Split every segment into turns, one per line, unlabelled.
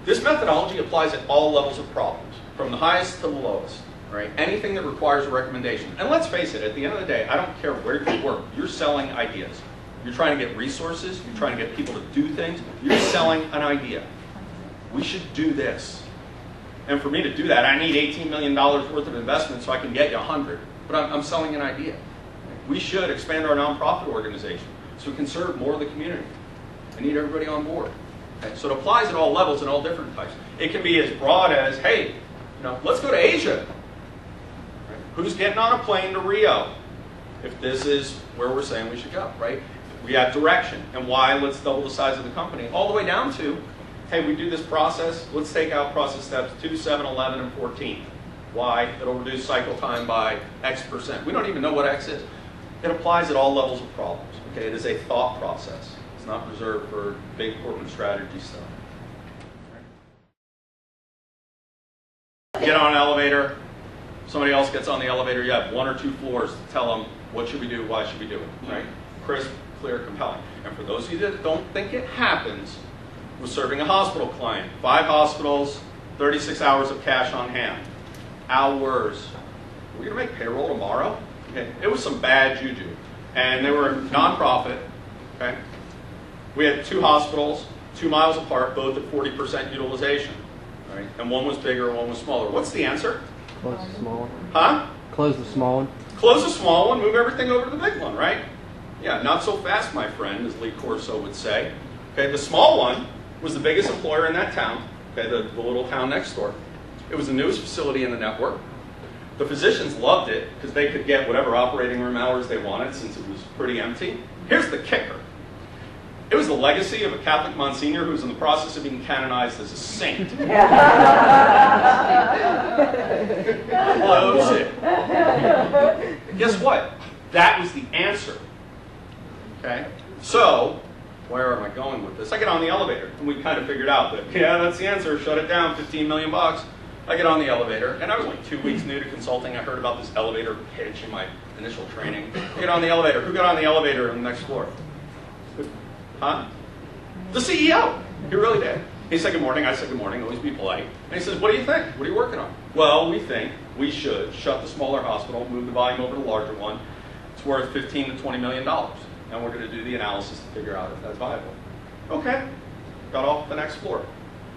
This methodology applies at all levels of problems, from the highest to the lowest. Right? Anything that requires a recommendation. And let's face it, at the end of the day, I don't care where you work. You're selling ideas. You're trying to get resources. You're trying to get people to do things. You're selling an idea. We should do this. And for me to do that, I need $18 million worth of investment so I can get you 100. But I'm selling an idea. We should expand our nonprofit organization so we can serve more of the community. I need everybody on board. Okay? So it applies at all levels and all different types. It can be as broad as, hey, let's go to Asia. Right? Who's getting on a plane to Rio? If this is where we're saying we should go, right? We have direction. And why? Let's double the size of the company. All the way down to, hey, we do this process. Let's take out process steps 2, 7, 11, and 14. Why? It'll reduce cycle time by X%. We don't even know what X is. It applies at all levels of problems. Okay? It is a thought process. It's not reserved for big corporate strategy stuff. Get on an elevator. Somebody else gets on the elevator. You have 1 or 2 floors to tell them what should we do, why should we do it. Right? Crisp, clear, compelling. And for those of you that don't think it happens, we're serving a hospital client. 5 hospitals, 36 hours of cash on hand. Hours. We're going to make payroll tomorrow? Okay. It was some bad juju. And they were a nonprofit. Okay. We had 2 hospitals, 2 miles apart, both at 40% utilization. Right? And one was bigger, one was smaller. What's the answer?
Close the small one.
Huh?
Close the small one.
Close the small one, move everything over to the big one, right? Yeah, not so fast, my friend, as Lee Corso would say. Okay, the small one was the biggest employer in that town, okay, the little town next door. It was the newest facility in the network. The physicians loved it because they could get whatever operating room hours they wanted since it was pretty empty. Here's the kicker. It was the legacy of a Catholic Monsignor who's in the process of being canonized as a saint. Close it. Guess what? That was the answer. Okay? So, where am I going with this? I get on the elevator, and we kind of figured out that, yeah, that's the answer. Shut it down, $15 million. I get on the elevator, and I was like 2 weeks new to consulting. I heard about this elevator pitch in my initial training. I get on the elevator. Who got on the elevator on the next floor? Huh? The CEO. He really did. He said good morning. I said good morning. Always be polite. And he says, what do you think? What are you working on? Well, we think we should shut the smaller hospital, move the volume over to the larger one. It's worth $15 to $20 million. And we're going to do the analysis to figure out if that's viable. Okay. Got off the next floor.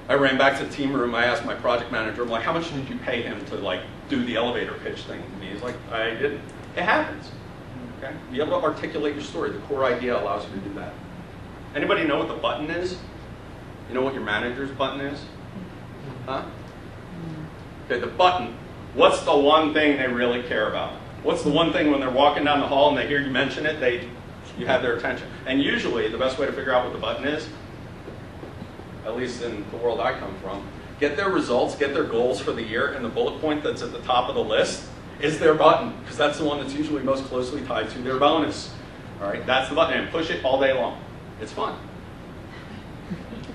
I ran back to the team room. I asked my project manager, I'm like, how much did you pay him to do the elevator pitch thing? And he's like, I didn't. It happens. Okay? Be able to articulate your story. The core idea allows you to do that. Anybody know what the button is? You know what your manager's button is? Huh? Okay, the button. What's the one thing they really care about? What's the one thing when they're walking down the hall and they hear you mention it, you have their attention? And usually, the best way to figure out what the button is, at least in the world I come from, get their results, get their goals for the year, and the bullet point that's at the top of the list is their button, because that's the one that's usually most closely tied to their bonus. All right, that's the button, and push it all day long. It's fun.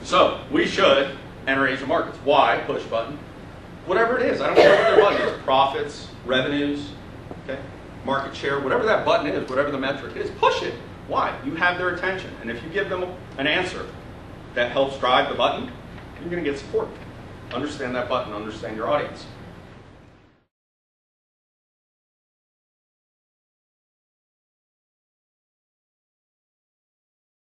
So, we should enter Asian markets. Why? Push button. Whatever it is. I don't care what their button is. Profits, revenues, okay, market share, whatever that button is, whatever the metric is, push it. Why? You have their attention. And if you give them an answer that helps drive the button, you're going to get support. Understand that button. Understand your audience.